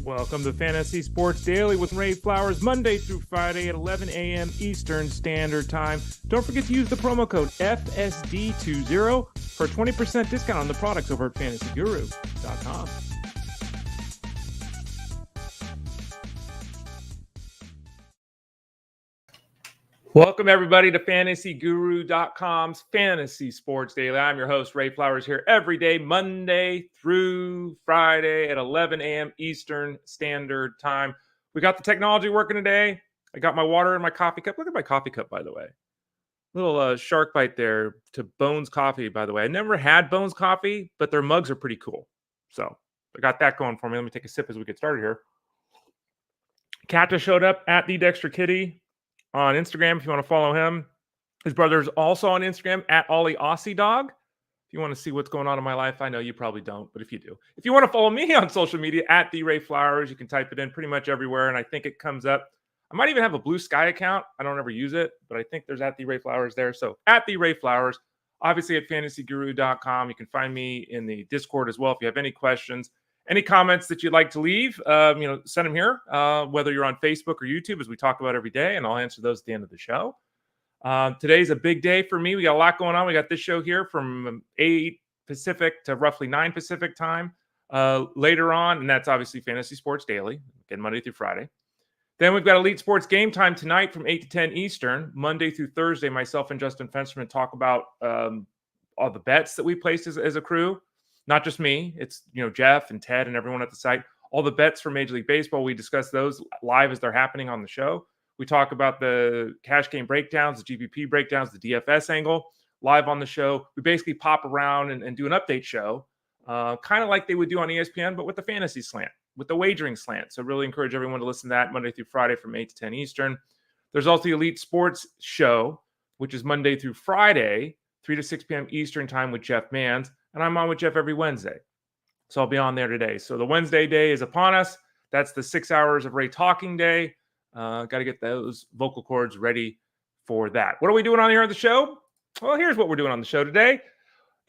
Welcome to Fantasy Sports Daily with Ray Flowers, Monday through Friday at 11 a.m. Eastern Standard Time. Don't forget to use the promo code FSD20 for a 20% discount on the products over at fantasyguru.com. Welcome, everybody, to fantasyguru.com's Fantasy Sports Daily. I'm your host, Ray Flowers, here every day, Monday through Friday at 11 a.m. Eastern Standard Time. We got the technology working today. I got my water in my coffee cup. Look at my coffee cup, by the way. Little shark bite there to Bones Coffee, by the way. I never had Bones Coffee, but their mugs are pretty cool. So I got that going for me. Let me take a sip as we get started here. Cactus showed up at the Dexter Kitty on Instagram if you want to follow him. His brother's also on Instagram at Ollie Aussie Dog. If you want to see what's going on in my life, I know you probably don't, but if you do. If you want to follow me on social media at The Ray Flowers, you can type it in pretty much everywhere, and I think it comes up. I might even have a Blue Sky account. I don't ever use it, but I think there's at The Ray Flowers there. So at The Ray Flowers, obviously at fantasyguru.com. You can find me in the Discord as well. If you have any questions, any comments that you'd like to leave, send them here, whether you're on Facebook or YouTube, as we talk about every day, and I'll answer those at the end of the show. Today's a big day for me. We got a lot going on. We got this show here from 8 Pacific to roughly 9 Pacific time later on, and that's obviously Fantasy Sports Daily, again, Monday through Friday. Then we've got Elite Sports Game Time tonight from 8 to 10 Eastern, Monday through Thursday. Myself and Justin Fensterman talk about all the bets that we placed as a crew. Not just me. It's, Jeff and Ted and everyone at the site. All the bets for Major League Baseball, we discuss those live as they're happening on the show. We talk about the cash game breakdowns, the GPP breakdowns, the DFS angle live on the show. We basically pop around and do an update show, kind of like they would do on ESPN, but with the fantasy slant, with the wagering slant. So really encourage everyone to listen to that Monday through Friday from 8 to 10 Eastern. There's also the Elite Sports Show, which is Monday through Friday, 3 to 6 p.m. Eastern time with Jeff Mans. And I'm on with Jeff every Wednesday. So I'll be on there today. So the Wednesday day is upon us. That's the 6 hours of Ray Talking Day. Got to get those vocal cords ready for that. What are we doing on here on the show? Well, here's what we're doing on the show today.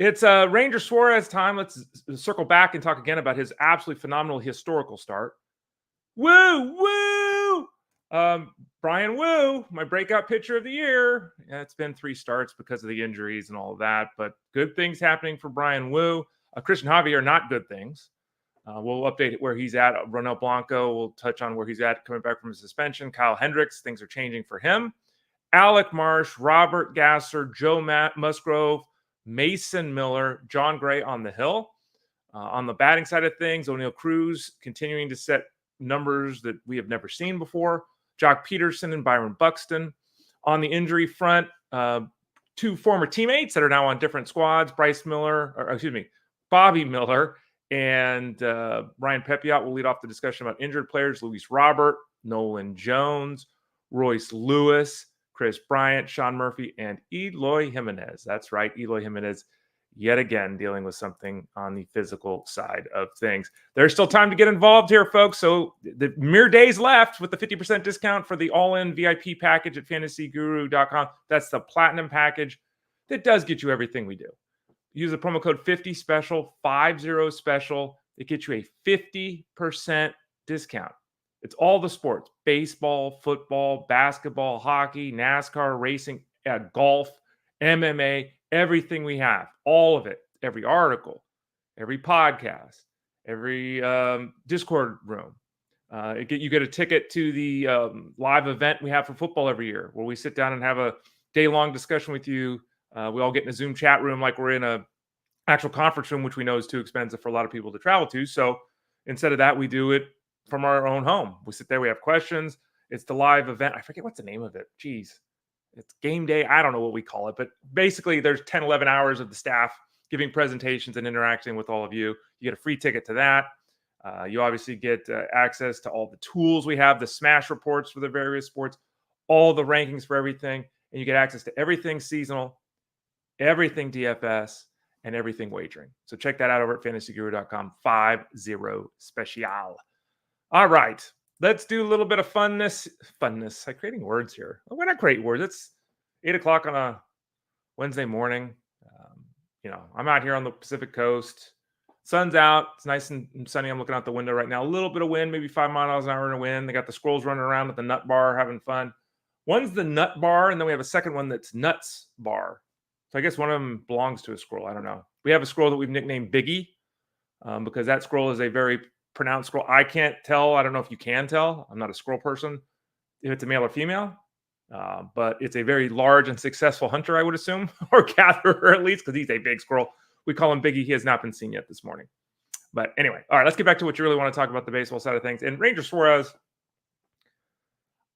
It's Ranger Suarez time. Let's circle back and talk again about his absolutely phenomenal historical start. Woo, woo! Brian Woo, my breakout pitcher of the year. Yeah, it's been 3 starts because of the injuries and all of that, but good things happening for Brian Woo. Cristian Javier, not good things. We'll update where he's at. Ronel Blanco, we'll touch on where he's at coming back from his suspension. Kyle Hendricks, things are changing for him. Alec, Marsh, Robert Gasser, Joe Musgrove, Mason Miller, John Gray on the hill. On the batting side of things, Oneil Cruz continuing to set numbers that we have never seen before. Pederson and Byron Buxton. On the injury front, 2 former teammates that are now on different squads, Bobby Miller and Ryan Pepiot will lead off the discussion about injured players. Luis Robert, Nolan Jones, Royce Lewis, Kris Bryant, Sean Murphy, and Eloy Jimenez. That's right, Eloy Jimenez yet again dealing with something on the physical side of things. There's still time to get involved here, folks. So the mere days left with the 50% discount for the all-in VIP package at fantasyguru.com. That's the platinum package that does get you everything we do. Use the promo code 50 special, 50 special. It gets you a 50% discount. It's all the sports: baseball, football, basketball, hockey, NASCAR, racing, golf, MMA, everything we have, all of it, every article, every podcast, every Discord room. You get a ticket to the live event we have for football every year, where we sit down and have a day-long discussion with you. We all get in a Zoom chat room like we're in a actual conference room, which we know is too expensive for a lot of people to travel to. So instead of that, we do it from our own home. We sit there, we have questions. It's the live event. I forget what's the name of it. Jeez. It's game day. I don't know what we call it, but basically there's 10, 11 hours of the staff giving presentations and interacting with all of you. You get a free ticket to that. You obviously get access to all the tools we have, the smash reports for the various sports, all the rankings for everything. And you get access to everything seasonal, everything DFS, and everything wagering. So check that out over at fantasyguru.com. 50 special. All right. Let's do a little bit of funness. I'm creating words here. We're not creating words. It's 8 o'clock on a Wednesday morning. I'm out here on the Pacific Coast. Sun's out. It's nice and sunny. I'm looking out the window right now. A little bit of wind, maybe 5 miles an hour in a wind. They got the squirrels running around at the nut bar having fun. One's the nut bar, and then we have a second one that's nuts bar. So I guess one of them belongs to a squirrel. I don't know. We have a squirrel that we've nicknamed Biggie because that squirrel is a very pronounced squirrel. I can't tell. I don't know if you can tell. I'm not a squirrel person if it's a male or female. But it's a very large and successful hunter, I would assume, or gatherer at least, because he's a big squirrel. We call him Biggie. He has not been seen yet this morning. But anyway, all right, let's get back to what you really want to talk about, the baseball side of things. And Ranger Suarez,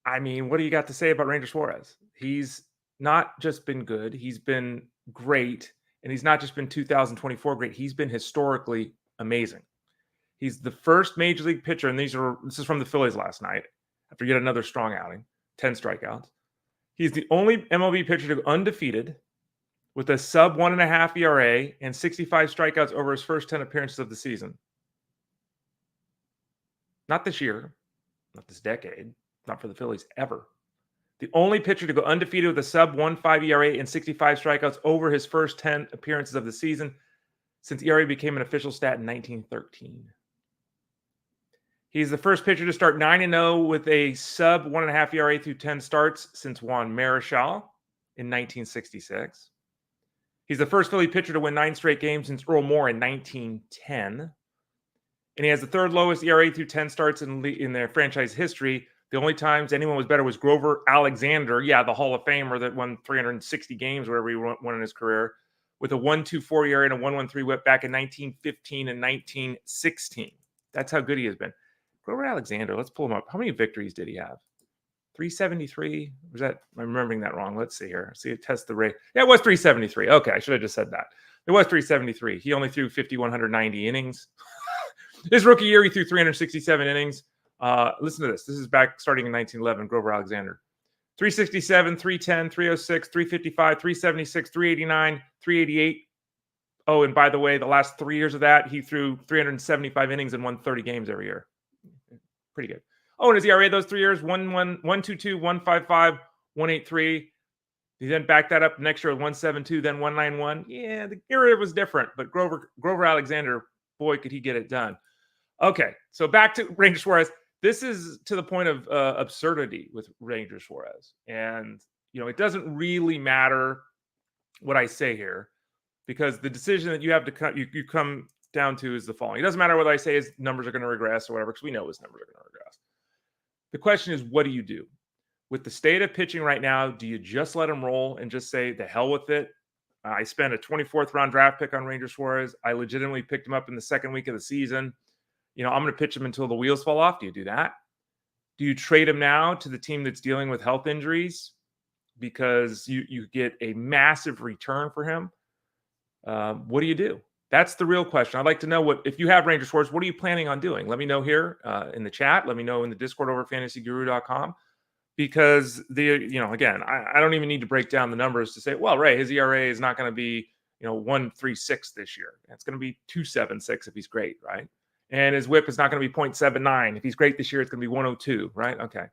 I mean, what do you got to say about Ranger Suarez? He's not just been good. He's been great. And he's not just been 2024 great. He's been historically amazing. He's the first major league pitcher, and this is from the Phillies last night, after yet another strong outing, 10 strikeouts. He's the only MLB pitcher to go undefeated with a sub 1.5 ERA and 65 strikeouts over his first 10 appearances of the season. Not this year, not this decade, not for the Phillies ever. The only pitcher to go undefeated with a sub 1.5 ERA and 65 strikeouts over his first 10 appearances of the season since ERA became an official stat in 1913. He's the first pitcher to start 9-0 with a sub 1.5 ERA through 10 starts since Juan Marichal in 1966. He's the first Philly pitcher to win 9 straight games since Earl Moore in 1910. And he has the third lowest ERA through 10 starts in their franchise history. The only times anyone was better was Grover Alexander, the Hall of Famer that won 360 games, whatever he won in his career, with a 1.24 ERA and a 1.13 whip back in 1915 and 1916. That's how good he has been. Grover Alexander, let's pull him up. How many victories did he have? 373? Was that, am I remembering that wrong? Let's see here. See, test the rate. Yeah, it was 373. Okay, I should have just said that. It was 373. He only threw 5,190 innings. His rookie year, he threw 367 innings. Listen to this. This is back starting in 1911, Grover Alexander. 367, 310, 306, 355, 376, 389, 388. Oh, and by the way, the last 3 years of that, he threw 375 innings and won 30 games every year. Pretty good. Oh, and his ERA those 3 years, 1.22, 1.55, 1.83. He then backed that up next year with 1.72, then 1.91. Yeah, the era was different, but Grover Alexander, boy, could he get it done. Okay, so back to Ranger Suarez. This is to the point of absurdity with Ranger Suarez. And, it doesn't really matter what I say here because the decision that you have to you come down to is the following. It doesn't matter whether I say his numbers are going to regress or whatever, because we know his numbers are going to regress. The question is, what do you do? With the state of pitching right now, do you just let him roll and just say, the hell with it? I spent a 24th round draft pick on Ranger Suarez. I legitimately picked him up in the second week of the season. I'm going to pitch him until the wheels fall off. Do you do that? Do you trade him now to the team that's dealing with health injuries because you get a massive return for him? What do you do? That's the real question. I'd like to know if you have Ranger Suarez, what are you planning on doing? Let me know here in the chat. Let me know in the Discord over fantasyguru.com. Because again, I don't even need to break down the numbers to say, well, Ray, his ERA is not going to be, 1.36 this year. It's going to be 2.76 if he's great, right? And his whip is not going to be 0.79. If he's great this year, it's going to be 1.02, right? Okay.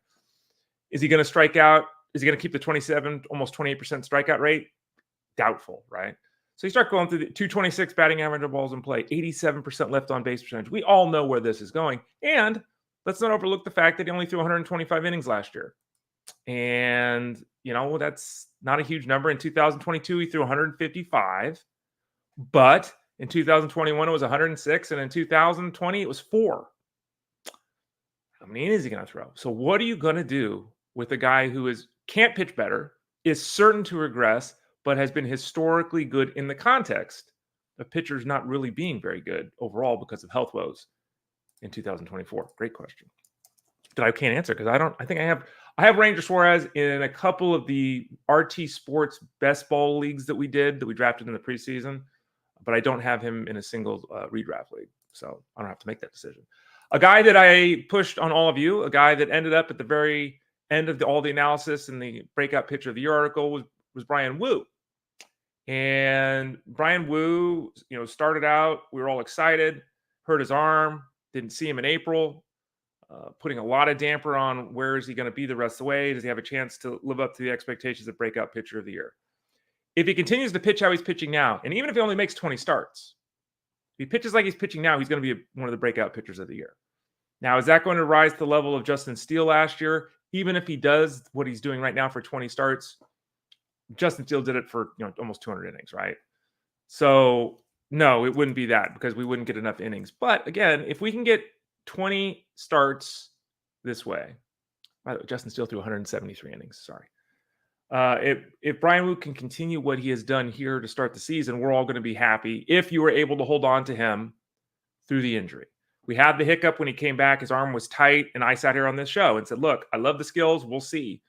Is he going to strike out? Is he going to keep the 27, almost 28% strikeout rate? Doubtful, right? So you start going through the 226 batting average of balls in play, 87% left on base percentage. We all know where this is going. And let's not overlook the fact that he only threw 125 innings last year. And, that's not a huge number. In 2022, he threw 155. But in 2021, it was 106. And in 2020, it was 4. How many innings is he going to throw? So what are you going to do with a guy who can't pitch better, is certain to regress, but has been historically good in the context of pitchers not really being very good overall because of health woes in 2024? Great question. That I can't answer because I have Ranger Suarez in a couple of the RT Sports best ball leagues that we drafted in the preseason, but I don't have him in a single redraft league. So I don't have to make that decision. A guy that I pushed on all of you, a guy that ended up at the very end of all the analysis and the breakout pitcher of the year article was Bryan Woo. And Bryan Woo, started out, we were all excited, hurt his arm, didn't see him in April, putting a lot of damper on where is he going to be the rest of the way? Does he have a chance to live up to the expectations of breakout pitcher of the year? If he continues to pitch how he's pitching now, and even if he only makes 20 starts, If he pitches like he's pitching now, he's going to be one of the breakout pitchers of the year. Now, is that going to rise to the level of Justin Steele last year? Even if he does what he's doing right now for 20 starts, Justin Steele did it for almost 200 innings, right? So no, it wouldn't be that because we wouldn't get enough innings. But again, if we can get 20 starts this way, by the way, Justin Steele threw 173 innings. Sorry. If Bryan Woo can continue what he has done here to start the season, we're all going to be happy if you were able to hold on to him through the injury. We had the hiccup when he came back. His arm was tight, and I sat here on this show and said, look, I love the skills. We'll see.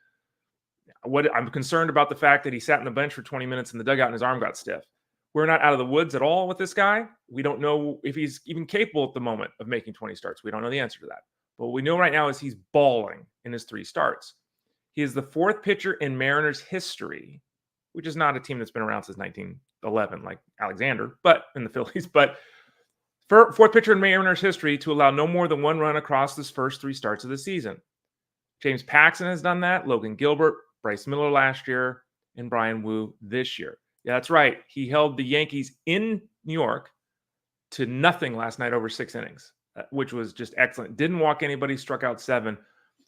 I'm concerned about the fact that he sat on the bench for 20 minutes in the dugout and his arm got stiff. We're not out of the woods at all with this guy. We don't know if he's even capable at the moment of making 20 starts. We don't know the answer to that. But what we know right now is he's balling in his 3 starts. He is the 4th pitcher in Mariners history, which is not a team that's been around since 1911, like Alexander, but in the Phillies. But 4th pitcher in Mariners history to allow no more than 1 run across his first 3 starts of the season. James Paxton has done that. Logan Gilbert, Bryce Miller last year, and Bryan Woo this year. Yeah, that's right. He held the Yankees in New York to nothing last night over 6 innings, which was just excellent. Didn't walk anybody, struck out 7.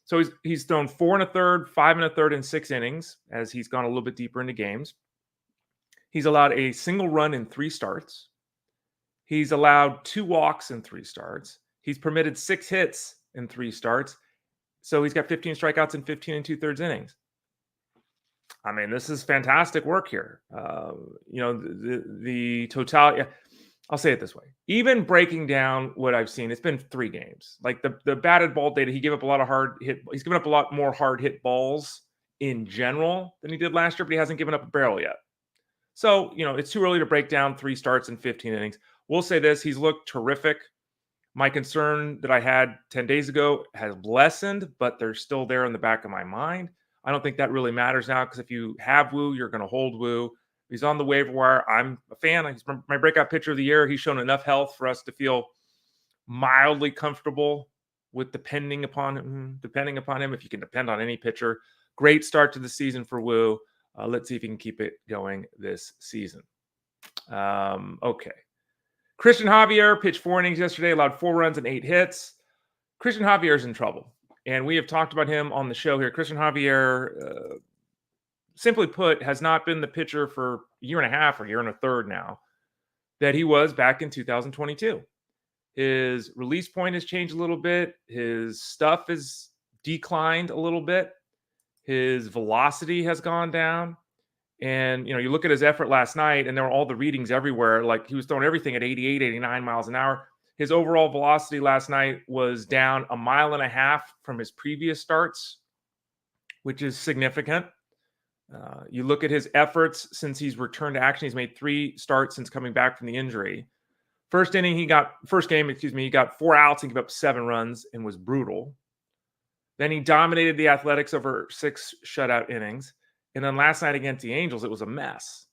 So he's thrown 4 1/3, 5 1/3, and 6 innings as he's gone a little bit deeper into games. He's allowed a single run in 3 starts. He's allowed 2 walks in 3 starts. He's permitted 6 hits in 3 starts. So he's got 15 strikeouts in 15 2/3 innings. I mean, this is fantastic work here. The totality. I'll say it this way. Even breaking down what I've seen, it's been 3 games. Like the batted ball data, he gave up a lot of hard hit. He's given up a lot more hard hit balls in general than he did last year, but he hasn't given up a barrel yet. So, it's too early to break down 3 starts in 15 innings. We'll say this. He's looked terrific. My concern that I had 10 days ago has lessened, but they're still there in the back of my mind. I don't think that really matters now because if you have Woo, you're going to hold Woo. He's on the waiver wire. I'm a fan. He's my breakout pitcher of the year. He's shown enough health for us to feel mildly comfortable with depending upon him. If you can depend on any pitcher. Great start to the season for Woo. Let's see if he can keep it going this season. Okay. Cristian Javier pitched 4 innings yesterday, allowed 4 runs and 8 hits. Cristian Javier is in trouble. And we have talked about him on the show here. Cristian Javier, simply put, has not been the pitcher for a year and a half or a year and a third now that he was back in 2022. His release point has changed a little bit. His stuff has declined a little bit. His velocity has gone down. And, you look at his effort last night, and there were all the readings everywhere. Like, he was throwing everything at 88, 89 miles an hour. His overall velocity last night was down 1.5 miles from his previous starts, which is significant. You look at his efforts since he's returned to action. He's made 3 starts since coming back from the injury. First game, he got 4 outs and gave up 7 runs and was brutal. Then he dominated the Athletics over 6 shutout innings. And then last night against the Angels, it was a mess.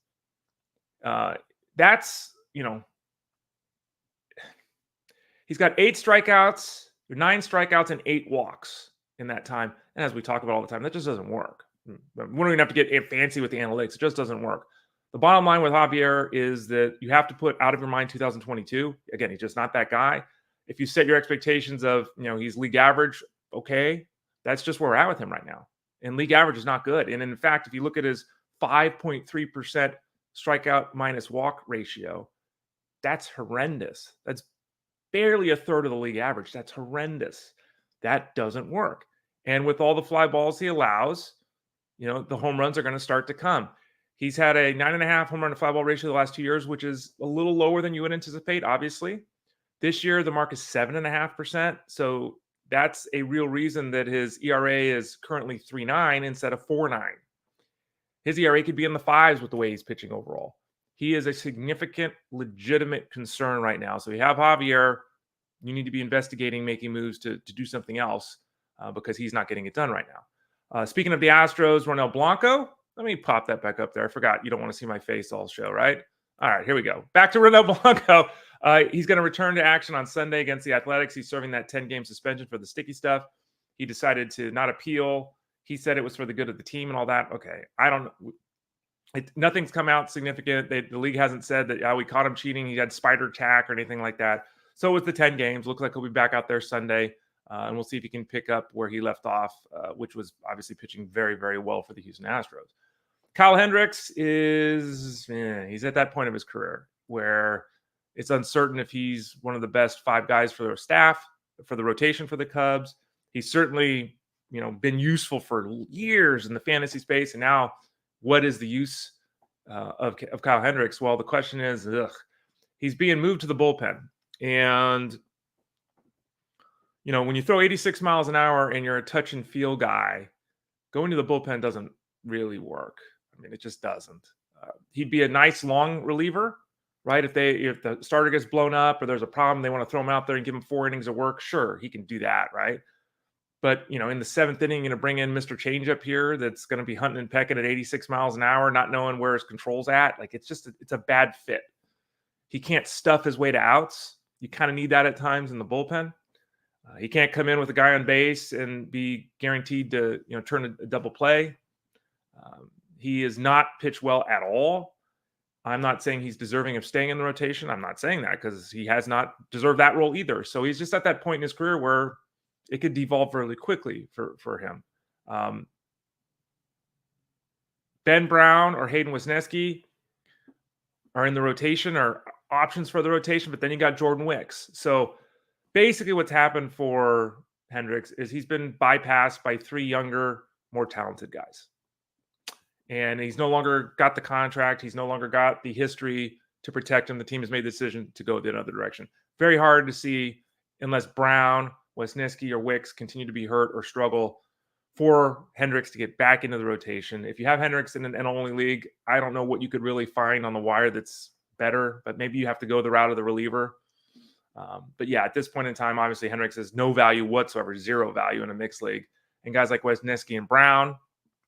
He's got 8 strikeouts, 9 strikeouts, and 8 walks in that time. And as we talk about all the time, that just doesn't work. We don't even have to get fancy with the analytics. It just doesn't work. The bottom line with Javier is that you have to put out of your mind 2022. Again, he's just not that guy. If you set your expectations of, he's league average, okay, that's just where we're at with him right now. And league average is not good. And in fact, if you look at his 5.3% strikeout minus walk ratio, that's horrendous. That's barely a third of the league average. That's horrendous. That doesn't work. And with all the fly balls he allows, the home runs are going to start to come. He's had a 9.5 home run to fly ball ratio the last 2 years, which is a little lower than you would anticipate, obviously. This year, the mark is 7.5%. So that's a real reason that his ERA is currently 3.9 instead of 4.9. His ERA could be in the 5s with the way he's pitching overall. He is a significant, legitimate concern right now. So you have Javier, you need to be investigating, making moves to do something else because he's not getting it done right now. Speaking of the Astros, Ronel Blanco, let me pop that back up there. I forgot you don't want to see my face all show, right? All right, here we go. Back to Ronel Blanco. He's going to return to action on Sunday against the Athletics. He's serving that 10-game suspension for the sticky stuff. He decided to not appeal. He said it was for the good of the team and all that. Okay, I don't know. Nothing's come out significant. The league hasn't said that we caught him cheating. He had spider tack or anything like that. So with the 10 games, looks like he'll be back out there Sunday, and we'll see if he can pick up where he left off, which was obviously pitching very, very well for the Houston Astros. Kyle Hendricks he's at that point of his career where it's uncertain if he's one of the best 5 guys for their staff, for the rotation for the Cubs. He's certainly, been useful for years in the fantasy space, and now what is the use of Kyle Hendricks? Well, the question is, he's being moved to the bullpen. And, when you throw 86 miles an hour and you're a touch and feel guy, going to the bullpen doesn't really work. I mean, it just doesn't. He'd be a nice long reliever, right? If the starter gets blown up or there's a problem, they want to throw him out there and give him 4 innings of work. Sure, he can do that, right? But, in the 7th inning, you're going to bring in Mr. Changeup here that's going to be hunting and pecking at 86 miles an hour, not knowing where his control's at. Like, it's a bad fit. He can't stuff his way to outs. You kind of need that at times in the bullpen. He can't come in with a guy on base and be guaranteed to, turn a double play. He is not pitched well at all. I'm not saying he's deserving of staying in the rotation. I'm not saying that because he has not deserved that role either. So he's just at that point in his career where it could devolve really quickly for him. Ben Brown or Hayden Wisniewski are in the rotation, or options for the rotation, but then you got Jordan Wicks. So basically what's happened for Hendricks is he's been bypassed by 3 younger, more talented guys. And he's no longer got the contract. He's no longer got the history to protect him. The team has made the decision to go the other direction. Very hard to see unless Brown, Wisniewski, or Wicks continue to be hurt or struggle for Hendricks to get back into the rotation. If you have Hendricks in an NL-only league, I don't know what you could really find on the wire that's better, but maybe you have to go the route of the reliever. But yeah, at this point in time, obviously Hendricks has no value whatsoever, 0 value in a mixed league. And guys like Wisniewski and Brown,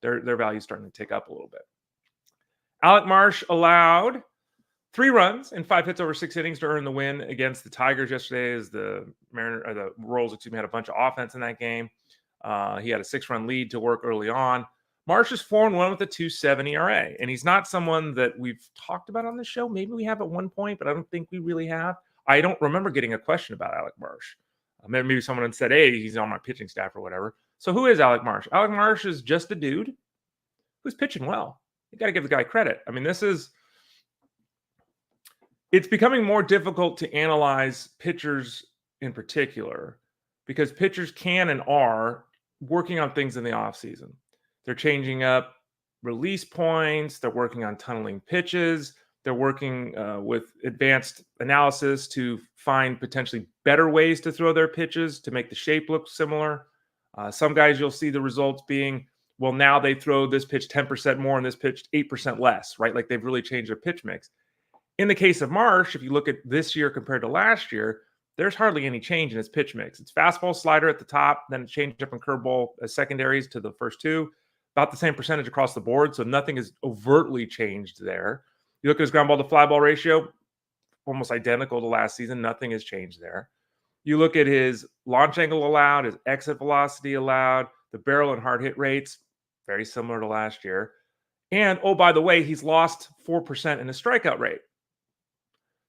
their value is starting to tick up a little bit. Alec Marsh allowed 3 runs and 5 hits over 6 innings to earn the win against the Tigers yesterday, as the Royals had a bunch of offense in that game. He had a 6-run lead to work early on. Marsh is 4-1 with a 2.7 ERA, and he's not someone that we've talked about on the show. Maybe we have at one point, but I don't think we really have. I don't remember getting a question about Alec Marsh. Maybe someone had said, hey, he's on my pitching staff or whatever. So who is Alec Marsh? Alec Marsh is just a dude who's pitching well. You got to give the guy credit. I mean, it's becoming more difficult to analyze pitchers in particular because pitchers can and are working on things in the offseason. They're changing up release points. They're working on tunneling pitches. They're working with advanced analysis to find potentially better ways to throw their pitches to make the shape look similar. Some guys you'll see the results being, well, now they throw this pitch 10% more and this pitch 8% less, right? Like they've really changed their pitch mix. In the case of Marsh, if you look at this year compared to last year, there's hardly any change in his pitch mix. It's fastball, slider at the top, then it changed up in curveball as secondaries to the first 2. About the same percentage across the board, so nothing is overtly changed there. You look at his ground ball to fly ball ratio, almost identical to last season. Nothing has changed there. You look at his launch angle allowed, his exit velocity allowed, the barrel and hard hit rates, very similar to last year. And, oh, by the way, he's lost 4% in his strikeout rate.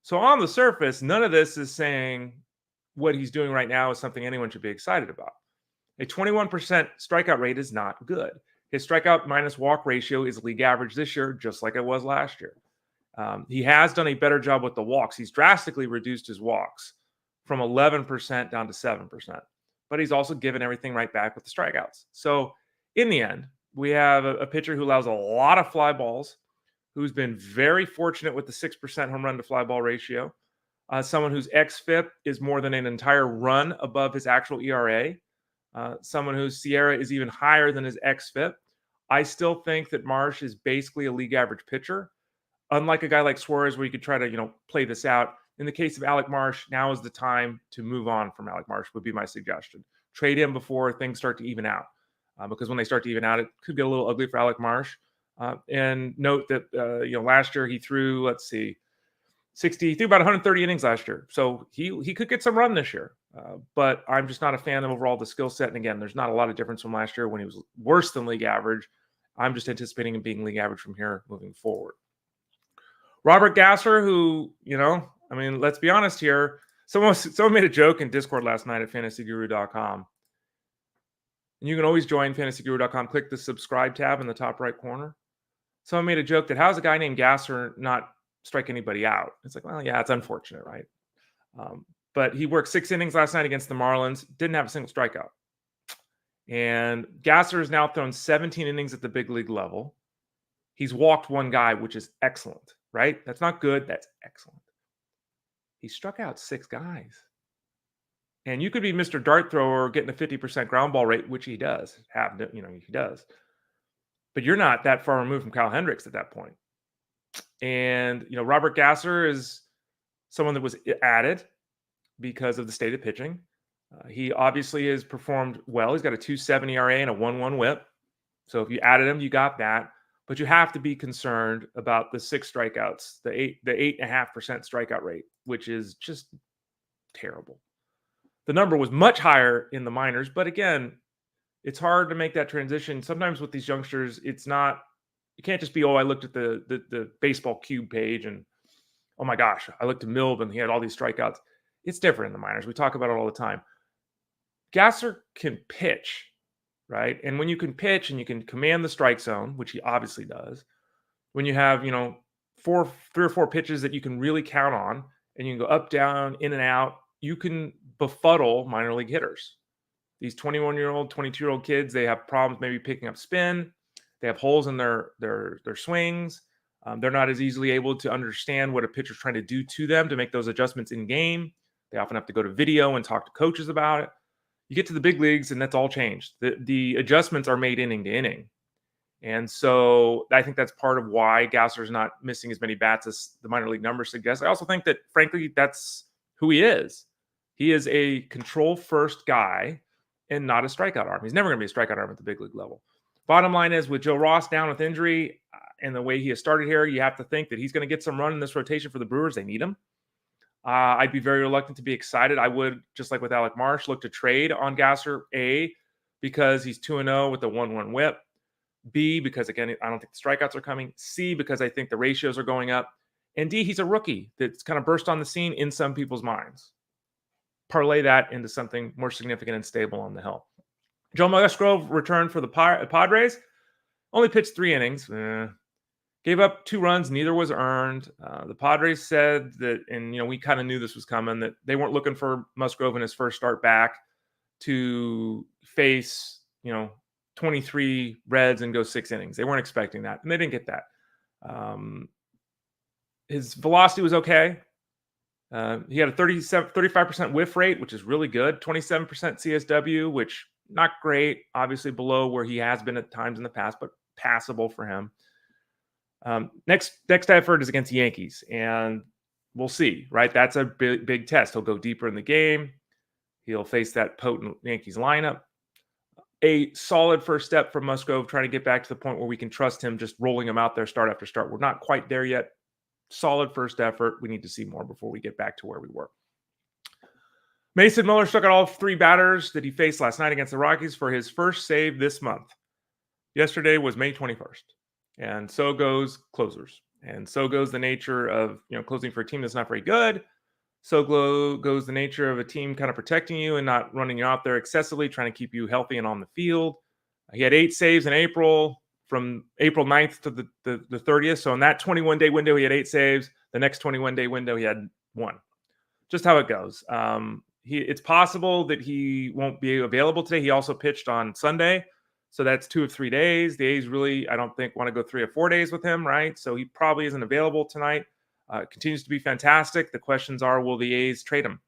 So on the surface, none of this is saying what he's doing right now is something anyone should be excited about. A 21% strikeout rate is not good. His strikeout minus walk ratio is league average this year, just like it was last year. He has done a better job with the walks. He's drastically reduced his walks from 11% down to 7%. But he's also given everything right back with the strikeouts. So in the end, we have a pitcher who allows a lot of fly balls, who's been very fortunate with the 6% home run to fly ball ratio. Someone whose xFIP is more than an entire run above his actual ERA. Someone whose Sierra is even higher than his xFIP. I still think that Marsh is basically a league average pitcher. Unlike a guy like Suarez, where you could try to, play this out. In the case of Alec Marsh, now is the time to move on from Alec Marsh, would be my suggestion. Trade him before things start to even out. Because when they start to even out, it could get a little ugly for Alec Marsh. And note that, last year he threw, he threw about 130 innings last year. So he could get some run this year. But I'm just not a fan of overall the skill set. And again, there's not a lot of difference from last year when he was worse than league average. I'm just anticipating him being league average from here moving forward. Robert Gasser, who, let's be honest here. Someone made a joke in Discord last night at fantasyguru.com. And you can always join fantasyguru.com. Click the subscribe tab in the top right corner. Someone made a joke that how's a guy named Gasser not strike anybody out? It's like, well, yeah, it's unfortunate, right? But he worked 6 innings last night against the Marlins. Didn't have a single strikeout. And Gasser has now thrown 17 innings at the big league level. He's walked 1 guy, which is excellent, right? That's not good. That's excellent. He struck out 6 guys. And you could be Mr. Dart Thrower getting a 50% ground ball rate, which he does. He does. But you're not that far removed from Kyle Hendricks at that point. And, Robert Gasser is someone that was added because of the state of pitching. He obviously has performed well. He's got a 2.70 ERA and a 1.1 whip. So if you added him, you got that. But you have to be concerned about the 6 strikeouts, the 8.5% strikeout rate, which is just terrible. The number was much higher in the minors, but again, it's hard to make that transition. Sometimes with these youngsters, it's not, you can't just be, I looked at the baseball cube page and, oh my gosh, I looked at Milb and he had all these strikeouts. It's different in the minors. We talk about it all the time. Gasser can pitch, right? And when you can pitch and you can command the strike zone, which he obviously does, when you have, 3 or 4 pitches that you can really count on and you can go up, down, in and out, you can befuddle minor league hitters. These 21-year-old, 22-year-old kids, they have problems maybe picking up spin. They have holes in their swings. They're not as easily able to understand what a pitcher's trying to do to them to make those adjustments in game. They often have to go to video and talk to coaches about it. You get to the big leagues, and that's all changed. The adjustments are made inning to inning. And so I think that's part of why Gasser's not missing as many bats as the minor league numbers suggest. I also think that, frankly, that's who he is. He is a control-first guy and not a strikeout arm. He's never going to be a strikeout arm at the big league level. Bottom line is, with Joe Ross down with injury and the way he has started here, you have to think that he's going to get some run in this rotation for the Brewers. They need him. I'd be very reluctant to be excited. I would, just like with Alec Marsh, look to trade on Gasser, A, because he's 2-0 with a 1.1 whip. B, because, again, I don't think the strikeouts are coming. C, because I think the ratios are going up. And D, he's a rookie that's kind of burst on the scene in some people's minds. Parlay that into something more significant and stable on the hill. Joe Musgrove returned for the Padres. Only pitched 3 innings. Gave up 2 runs. Neither was earned. The Padres said that, and we kind of knew this was coming, that they weren't looking for Musgrove in his first start back to face, 23 Reds and go 6 innings. They weren't expecting that, and they didn't get that. His velocity was okay. He had a 35% whiff rate, which is really good. 27% CSW, which not great. Obviously below where he has been at times in the past, but passable for him. Next effort is against the Yankees, and we'll see, right? That's a big test. He'll go deeper in the game. He'll face that potent Yankees lineup. A solid first step for Musgrove, trying to get back to the point where we can trust him just rolling him out there start after start. We're not quite there yet. Solid first effort. We need to see more before we get back to where we were. Mason Miller struck out all 3 batters that he faced last night against the Rockies for his first save this month. Yesterday was May 21st. And so goes closers. And so goes the nature of, closing for a team that's not very good. So goes the nature of a team kind of protecting you and not running you out there excessively, trying to keep you healthy and on the field. He had 8 saves in April, from April 9th to the 30th. So in that 21-day window, he had 8 saves. The next 21-day window, he had 1. Just how it goes. It's possible that he won't be available today. He also pitched on Sunday. So that's 2 of 3 days. The A's really, I don't think, want to go 3 or 4 days with him, right? So he probably isn't available tonight. Continues to be fantastic. The questions are, will the A's trade him?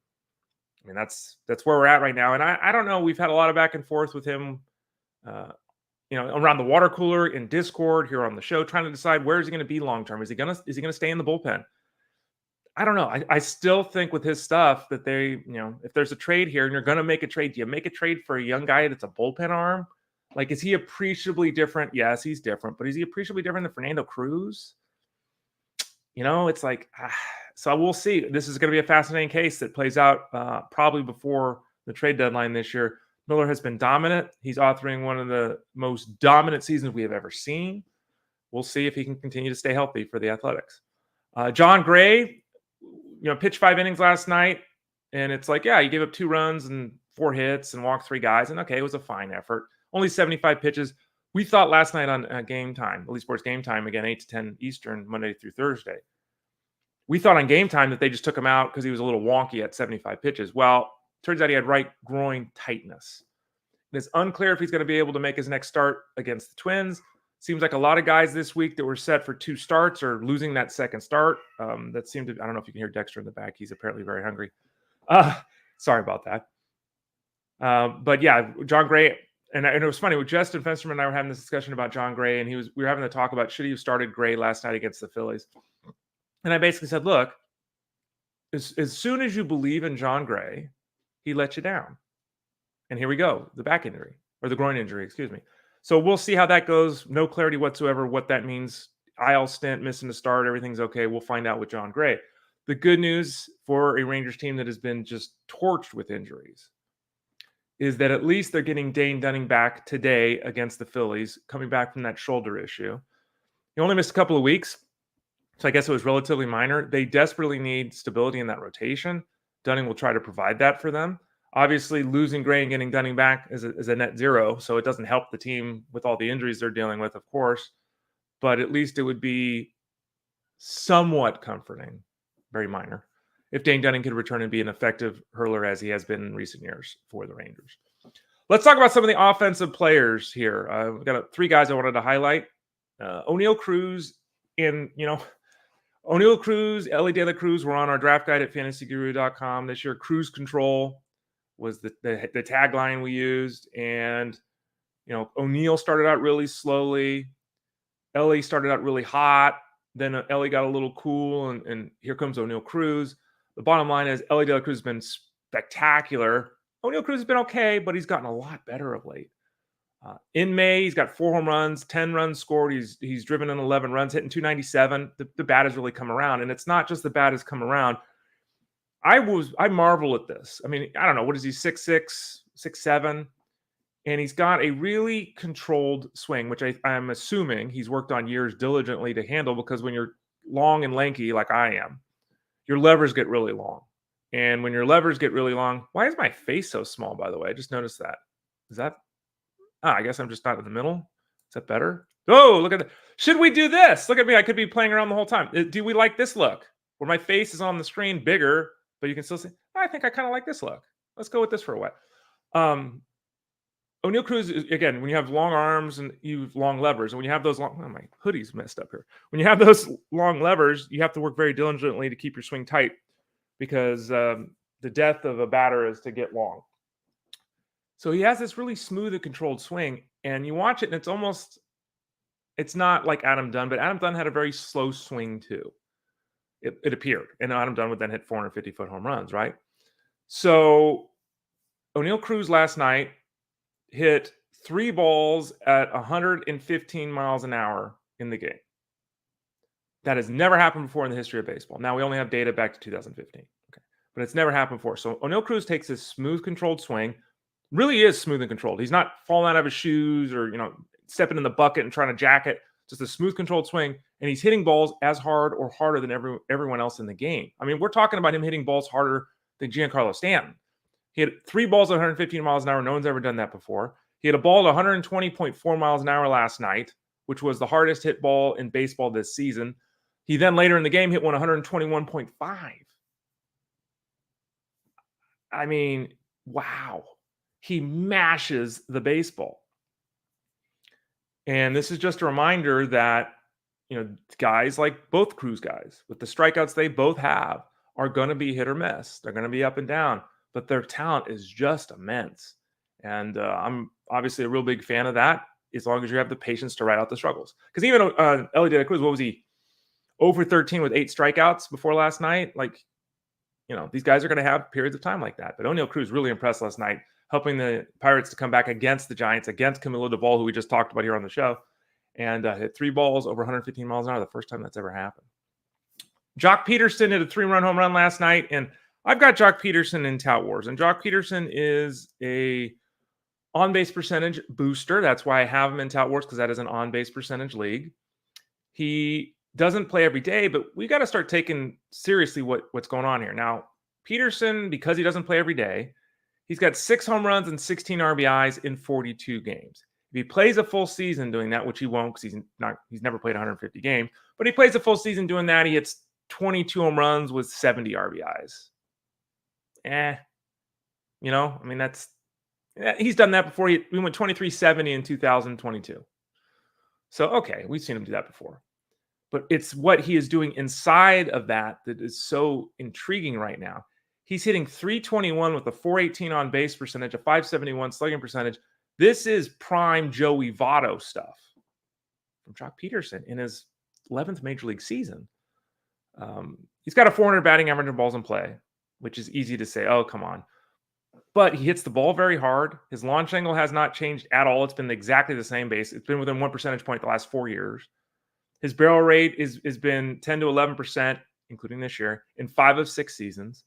I mean, that's where we're at right now. And I don't know. We've had a lot of back and forth with him, around the water cooler, in Discord, here on the show, trying to decide where is he going to be long term. Is he going to stay in the bullpen? I don't know. I still think with his stuff that if there's a trade here and you're going to make a trade, do you make a trade for a young guy that's a bullpen arm? Like, is he appreciably different? Yes, he's different, but is he appreciably different than Fernando Cruz? It's like, so we'll see. This is going to be a fascinating case that plays out probably before the trade deadline this year. Miller has been dominant. He's authoring one of the most dominant seasons we have ever seen. We'll see if he can continue to stay healthy for the Athletics. Jon Gray, pitched 5 innings last night, and it's like, yeah, he gave up 2 runs and 4 hits and walked 3 guys, and okay, it was a fine effort. Only 75 pitches. We thought last night on Game Time, Elite Sports Game Time, again, 8 to 10 Eastern, Monday through Thursday. We thought on Game Time that they just took him out because he was a little wonky at 75 pitches. Well, turns out he had right groin tightness. It's unclear if he's going to be able to make his next start against the Twins. Seems like a lot of guys this week that were set for 2 starts are losing that second start. That seemed to, I don't know if you can hear Dexter in the back. He's apparently very hungry. Sorry about that. But yeah, Jon Gray, and it was funny. Justin Fensterman and I were having this discussion about Jon Gray, and we were having the talk about should he have started Gray last night against the Phillies. And I basically said, look, as soon as you believe in Jon Gray, he let you down. And here we go, the back injury, or the groin injury, excuse me. So we'll see how that goes. No clarity whatsoever what that means. IL stint, missing the start, everything's okay. We'll find out with Jon Gray. The good news for a Rangers team that has been just torched with injuries is that at least they're getting Dane Dunning back today against the Phillies, coming back from that shoulder issue. He only missed a couple of weeks, so I guess it was relatively minor. They desperately need stability in that rotation. Dunning will try to provide that for them. Obviously, losing Gray and getting Dunning back is a net zero, so it doesn't help the team with all the injuries they're dealing with, of course. But at least it would be somewhat comforting, very minor, if Dane Dunning could return and be an effective hurler as he has been in recent years for the Rangers. Let's talk about some of the offensive players here. We've got 3 guys I wanted to highlight. Oneil, Cruz, and, Oneil, Cruz, Elly De La Cruz were on our draft guide at fantasyguru.com this year. Cruise control was the tagline we used. And, Oneil started out really slowly. Elly started out really hot. Then Elly got a little cool, and here comes Oneil Cruz. The bottom line is Elly De La Cruz has been spectacular. Oneil Cruz has been okay, but he's gotten a lot better of late. In May, he's got 4 home runs, 10 runs scored. He's driven in 11 runs, hitting 297. The bat has really come around, and it's not just the bat has come around. I marvel at this. I mean, I don't know, what is he, 6'6", 6'7", and he's got a really controlled swing, which I'm assuming he's worked on years diligently to handle, because when you're long and lanky like I am, your levers get really long. And when your levers get really long, why is my face so small, by the way? I just noticed that. Is that, I guess I'm just not in the middle. Is that better? Oh, look at that. Should we do this? Look at me. I could be playing around the whole time. Do we like this look? Where my face is on the screen bigger, but you can still see. I think I kind of like this look. Let's go with this for a while. Oneil Cruz, again, when you have long arms and you have long levers, and when you have those long, my hoodie's messed up here. When you have those long levers, you have to work very diligently to keep your swing tight, because the death of a batter is to get long. So he has this really smooth and controlled swing, and you watch it, and it's not like Adam Dunn, but Adam Dunn had a very slow swing too. It appeared, and Adam Dunn would then hit 450-foot home runs, right? So Oneil Cruz last night hit 3 balls at 115 miles an hour in the game. That has never happened before in the history of baseball. Now, we only have data back to 2015. Okay, but it's never happened before. So Oneil Cruz takes this smooth, controlled swing. Really is smooth and controlled. He's not falling out of his shoes or, stepping in the bucket and trying to jack it. Just a smooth, controlled swing. And he's hitting balls as hard or harder than everyone else in the game. I mean, we're talking about him hitting balls harder than Giancarlo Stanton. He had 3 balls at 115 miles an hour. No one's ever done that before. He had a ball at 120.4 miles an hour last night, which was the hardest hit ball in baseball this season. He then later in the game hit one 121.5. I mean, wow. He mashes the baseball. And this is just a reminder that, guys like both Cruz guys, with the strikeouts they both have, are going to be hit or miss. They're going to be up and down, but their talent is just immense. And I'm obviously a real big fan of that, as long as you have the patience to ride out the struggles. Because even Elly De La Cruz, what was he? 0 for 13 with 8 strikeouts before last night. These guys are going to have periods of time like that. But Oneil Cruz really impressed last night, helping the Pirates to come back against the Giants, against Camilo Duvall, who we just talked about here on the show, and hit 3 balls over 115 miles an hour, the first time that's ever happened. Jock Pederson hit a 3-run home run last night, and I've got Jock Pederson in Tout Wars, and Jock Pederson is a On-base percentage booster. That's why I have him in Tout Wars, because that is an on-base percentage league. He doesn't play every day, but we got to start taking seriously what's going on here. Now, Pederson, because he doesn't play every day, he's got 6 home runs and 16 RBIs in 42 games. If he plays a full season doing that, which he won't because he's never played 150 games, but he plays a full season doing that, he hits 22 home runs with 70 RBIs. He's done that before. We went 23-70 in 2022. So, okay, we've seen him do that before. But it's what he is doing inside of that is so intriguing right now. He's hitting .321 with a .418 on base percentage, a .571 slugging percentage. This is prime Joey Votto stuff from Jock Pederson in his 11th major league season. He's got a .400 batting average in balls in play, which is easy to say, oh, come on. But he hits the ball very hard. His launch angle has not changed at all. It's been exactly the same base. It's been within 1 percentage point the last 4 years. His barrel rate has been 10 to 11%, including this year, in 5 of 6 seasons.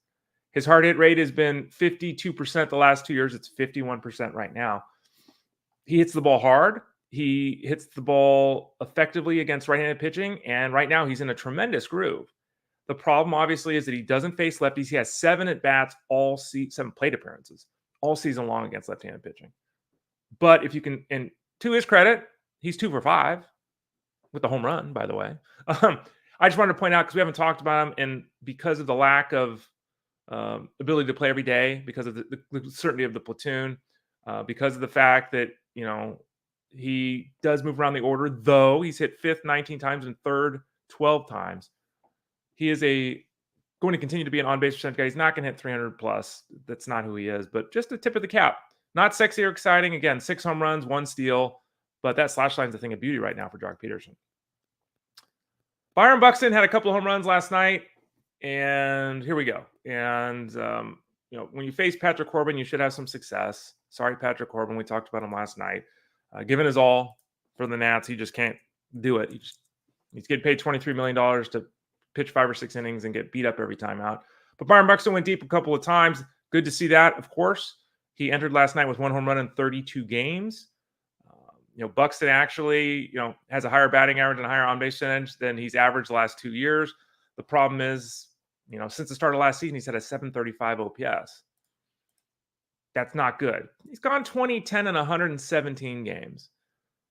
His hard hit rate has been 52% the last 2 years. It's 51% right now. He hits the ball hard. He hits the ball effectively against right-handed pitching, and right now he's in a tremendous groove. The problem, obviously, is that he doesn't face lefties. He has 7 at-bats, 7 plate appearances, all season long against left-handed pitching. But if you can, and to his credit, he's 2 for 5 with the home run, by the way. I just wanted to point out, because we haven't talked about him, and because of the lack of ability to play every day, because of the certainty of the platoon, because of the fact that, he does move around the order, though he's hit 5th 19 times and 3rd 12 times. He is going to continue to be an on-base percentage guy. He's not going to hit 300 plus. That's not who he is, but just the tip of the cap. Not sexy or exciting. Again, 6 home runs, 1 steal, but that slash line is a thing of beauty right now for Jock Pederson. Byron Buxton had a couple of home runs last night, and here we go. And, when you face Patrick Corbin, you should have some success. Sorry, Patrick Corbin. We talked about him last night. Given his all for the Nats, he just can't do it. He's getting paid $23 million to pitch 5 or 6 innings and get beat up every time out. But Byron Buxton went deep a couple of times. Good to see that, of course. He entered last night with 1 home run in 32 games. Buxton actually, has a higher batting average and a higher on-base percentage than he's averaged the last 2 years. The problem is, since the start of last season, he's had a 735 OPS. That's not good. He's gone 20, 10, and 117 games.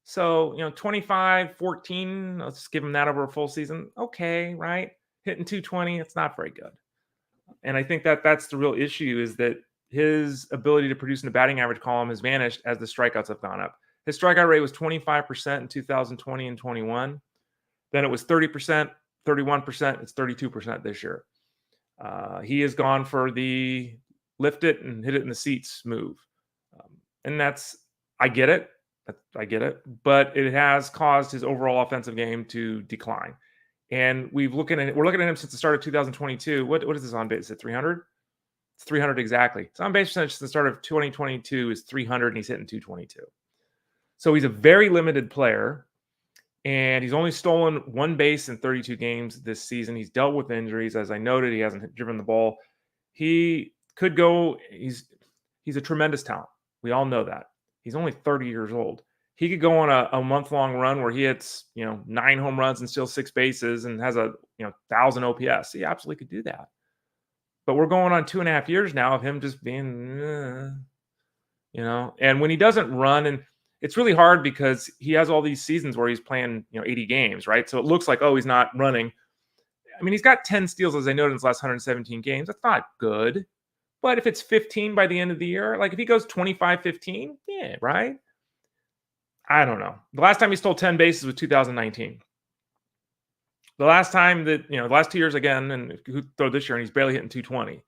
So, 25, 14, let's give him that over a full season. Okay, right? Hitting 220, it's not very good. And I think that's the real issue, is that his ability to produce in the batting average column has vanished as the strikeouts have gone up. His strikeout rate was 25% in 2020 and 21. Then it was 30%, 31%. It's 32% this year. He has gone for the lift it and hit it in the seats move. And I get it. But it has caused his overall offensive game to decline. And we're looking at him since the start of 2022. What is his on base? Is it 300? It's 300 exactly. His on base percentage since the start of 2022 is 300, and he's hitting 222. So he's a very limited player, and he's only stolen 1 base in 32 games this season. He's dealt with injuries. As I noted, he hasn't driven the ball. He could go. He's a tremendous talent. We all know that. He's only 30 years old. He could go on a month-long run where he hits, 9 home runs and steals 6 bases and has a 1,000 OPS. He absolutely could do that. But we're going on 2.5 years now of him just being, and when he doesn't run, and it's really hard because he has all these seasons where he's playing, 80 games, right? So it looks like, oh, he's not running. I mean, he's got 10 steals, as I noted, in his last 117 games. That's not good. But if it's 15 by the end of the year, like if he goes 25-15, yeah, right? I don't know. The last time he stole 10 bases was 2019. The last time that, the last 2 years again, and who throw this year, and he's barely hitting 220.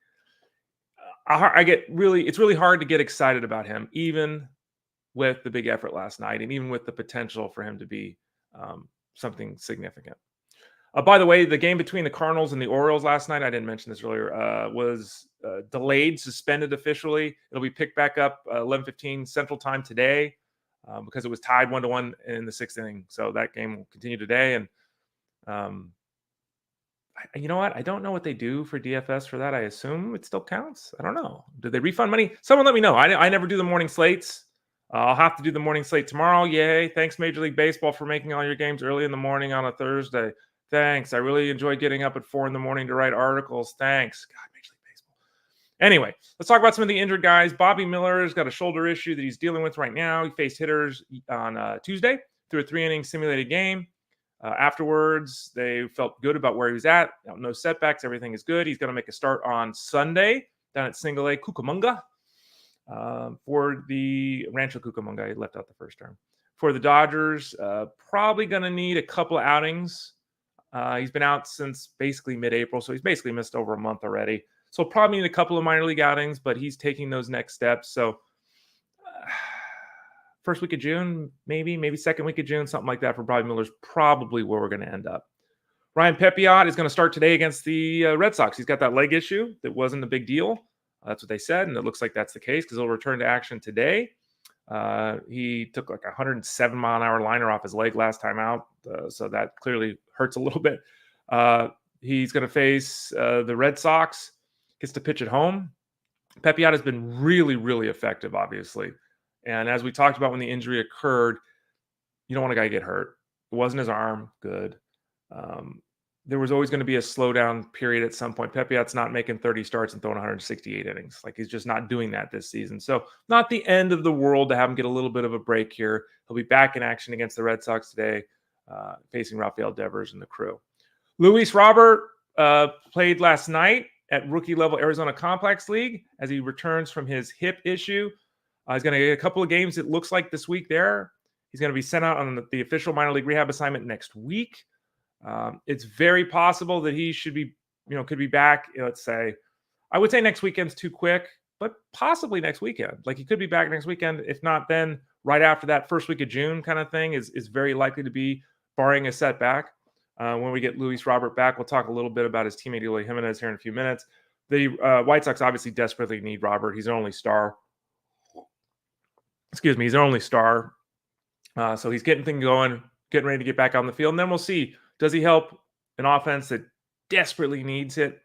It's really hard to get excited about him, even with the big effort last night, and even with the potential for him to be something significant. By the way, the game between the Cardinals and the Orioles last night, I didn't mention this earlier, was delayed, suspended officially. It'll be picked back up 11:15 Central Time today because it was tied 1-1 in the 6th inning. So that game will continue today. And you know what? I don't know what they do for DFS for that. I assume it still counts. I don't know. Did they refund money? Someone let me know. I never do the morning slates. I'll have to do the morning slate tomorrow. Yay. Thanks, Major League Baseball, for making all your games early in the morning on a Thursday. Thanks. I really enjoy getting up at 4 a.m. to write articles. Thanks. God, Major League Baseball. Anyway, let's talk about some of the injured guys. Bobby Miller's got a shoulder issue that he's dealing with right now. He faced hitters on Tuesday through a 3-inning simulated game. Afterwards, they felt good about where he was at. No setbacks. Everything is good. He's going to make a start on Sunday down at Single A Cucamonga. For the Rancho Cucamonga, he left out the first term. For the Dodgers, probably going to need a couple of outings. He's been out since basically mid-April, so he's basically missed over a month already. So probably need a couple of minor league outings, but he's taking those next steps. So first week of June, maybe second week of June, something like that for Bobby Miller's probably where we're going to end up. Ryan Pepiot is going to start today against the Red Sox. He's got that leg issue that wasn't a big deal. That's what they said, and it looks like that's the case because he'll return to action today. He took like a 107-mile-an-hour liner off his leg last time out, so that clearly hurts a little bit. He's going to face the Red Sox, gets to pitch at home. Pepiot has been really, really effective, obviously. And as we talked about when the injury occurred, you don't want a guy to get hurt. It wasn't his arm. Good. There was always going to be a slowdown period at some point. Pepiot's not making 30 starts and throwing 168 innings. Like, he's just not doing that this season. So not the end of the world to have him get a little bit of a break here. He'll be back in action against the Red Sox today, facing Rafael Devers and the crew. Luis Robert played last night at rookie-level Arizona Complex League as he returns from his hip issue. He's going to get a couple of games, it looks like, this week there. He's going to be sent out on the official minor league rehab assignment next week. It's very possible that he should be, could be back. Let's say, I would say next weekend's too quick, but possibly next weekend. Like, he could be back next weekend. If not, then right after that first week of June kind of thing is very likely to be, barring a setback. When we get Luis Robert back, we'll talk a little bit about his teammate Eloy Jimenez here in a few minutes. The White Sox obviously desperately need Robert. He's their only star. He's their only star. So he's getting things going, getting ready to get back on the field. And then we'll see, does he help an offense that desperately needs it?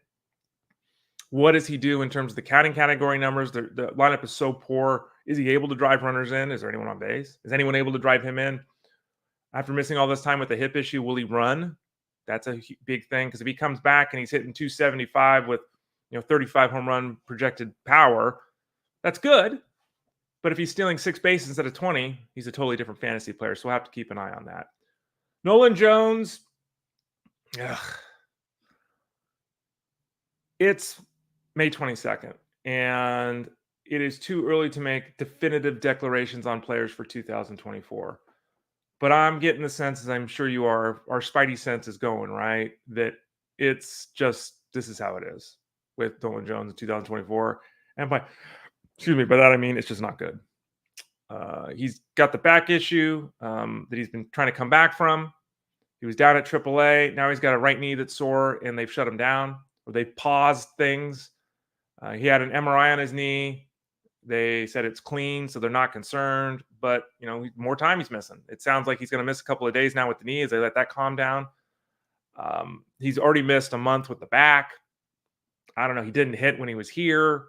What does he do in terms of the counting category numbers? The lineup is so poor. Is he able to drive runners in? Is there anyone on base? Is anyone able to drive him in? After missing all this time with the hip issue, will he run? That's a big thing, because if he comes back and he's hitting 275 with 35 home run projected power, that's good. But if he's stealing 6 bases instead of 20, he's a totally different fantasy player. So we'll have to keep an eye on that. Nolan Jones. It's May 22nd, and it is too early to make definitive declarations on players for 2024. But I'm getting the sense, as I'm sure you are, our spidey sense is going, right? That it's just, this is how it is with Nolan Jones in 2024. And by that I mean it's just not good. He's got the back issue that he's been trying to come back from. He was down at AAA. Now he's got a right knee that's sore, and they've shut him down, or they've paused things. He had an MRI on his knee. They said it's clean, so they're not concerned. But, more time he's missing. It sounds like he's going to miss a couple of days now with the knee as they let that calm down. He's already missed a month with the back. I don't know. He didn't hit when he was here.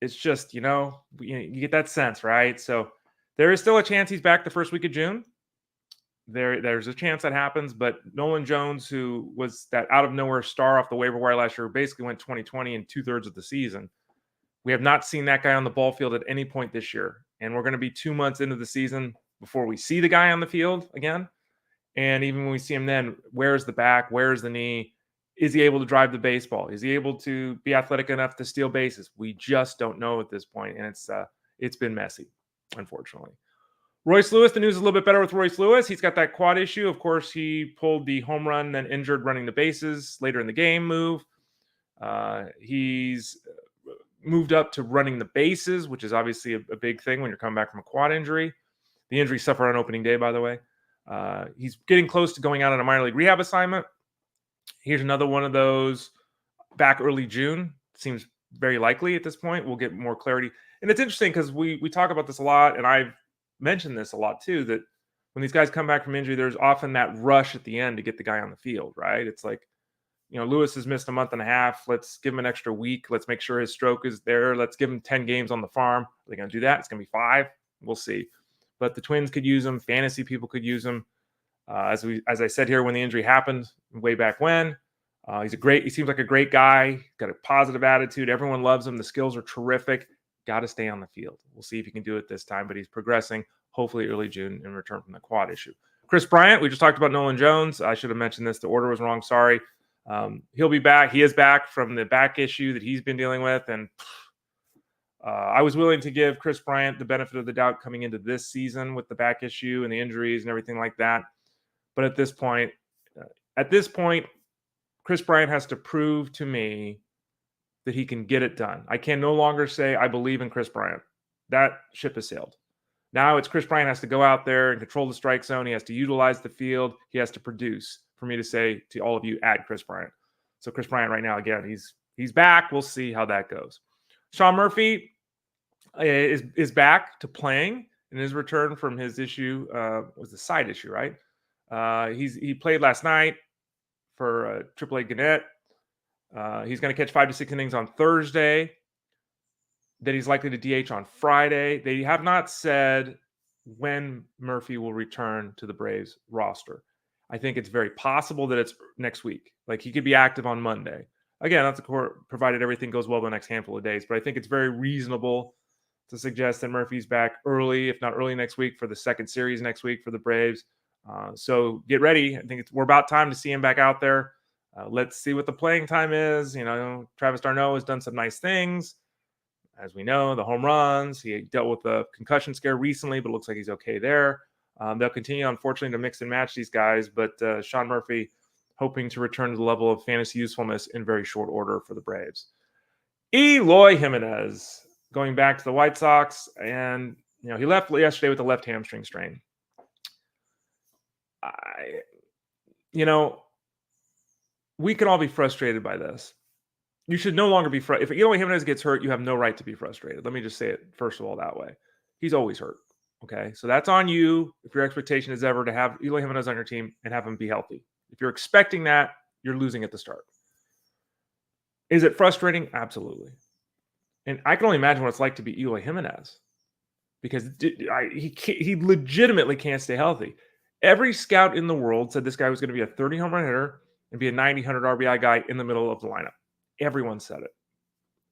It's just, you get that sense, right? So there is still a chance he's back the first week of June. There's a chance that happens, but Nolan Jones, who was that out-of-nowhere star off the waiver wire last year, basically went 20-20 in 2/3 of the season. We have not seen that guy on the ball field at any point this year, and we're going to be 2 months into the season before we see the guy on the field again. And even when we see him then, where's the back? Where's the knee? Is he able to drive the baseball? Is he able to be athletic enough to steal bases? We just don't know at this point, and it's been messy, unfortunately. Royce Lewis, the news is a little bit better with Royce Lewis. He's got that quad issue. Of course, he pulled the home run, then injured running the bases later in the game move. He's moved up to running the bases, which is obviously a big thing when you're coming back from a quad injury. The injury suffered on opening day, by the way. He's getting close to going out on a minor league rehab assignment. Here's another one of those back early June. Seems very likely at this point. We'll get more clarity. And it's interesting because we talk about this a lot, and I've mentioned this a lot too, that when these guys come back from injury, there's often that rush at the end to get the guy on the field, right? It's like, Lewis has missed a month and a half. Let's give him an extra week. Let's make sure his stroke is there. Let's give him 10 games on the farm. Are they going to do that? It's going to be 5. We'll see. But the Twins could use him. Fantasy people could use him. As I said here, when the injury happened way back when, he seems like a great guy. Got a positive attitude. Everyone loves him. The skills are terrific. Got to stay on the field. We'll see if he can do it this time, but he's progressing, hopefully early June in return from the quad issue. Kris Bryant, we just talked about Nolan Jones. I should have mentioned this. The order was wrong. Sorry. He'll be back. He is back from the back issue that he's been dealing with. And I was willing to give Kris Bryant the benefit of the doubt coming into this season with the back issue and the injuries and everything like that. But at this point, Kris Bryant has to prove to me that he can get it done. I can no longer say I believe in Kris Bryant. That ship has sailed. Now it's Kris Bryant has to go out there and control the strike zone. He has to utilize the field. He has to produce for me to say to all of you, add Kris Bryant. So Kris Bryant right now, again, he's back. We'll see how that goes. Sean Murphy is back to playing in his return from his issue. Was the side issue, right? He played last night for AAA Gannett. He's going to catch 5 to 6 innings on Thursday. Then he's likely to DH on Friday. They have not said when Murphy will return to the Braves roster. I think it's very possible that it's next week. Like he could be active on Monday. Again, that's provided everything goes well the next handful of days. But I think it's very reasonable to suggest that Murphy's back early, if not early next week, for the second series next week for the Braves. So get ready. I think we're about time to see him back out there. Let's see what the playing time is. Travis d'Arnaud has done some nice things. As we know, the home runs. He dealt with a concussion scare recently, but it looks like he's okay there. They'll continue, unfortunately, to mix and match these guys. But Sean Murphy hoping to return to the level of fantasy usefulness in very short order for the Braves. Eloy Jimenez going back to the White Sox. And, he left yesterday with a left hamstring strain. We can all be frustrated by this. You should no longer be frustrated. If Eloy Jimenez gets hurt, you have no right to be frustrated. Let me just say it, first of all, that way. He's always hurt. Okay? So that's on you if your expectation is ever to have Eloy Jimenez on your team and have him be healthy. If you're expecting that, you're losing at the start. Is it frustrating? Absolutely. And I can only imagine what it's like to be Eloy Jimenez because he legitimately can't stay healthy. Every scout in the world said this guy was going to be a 30 home run hitter and be a 90, 100 RBI guy in the middle of the lineup. Everyone said it.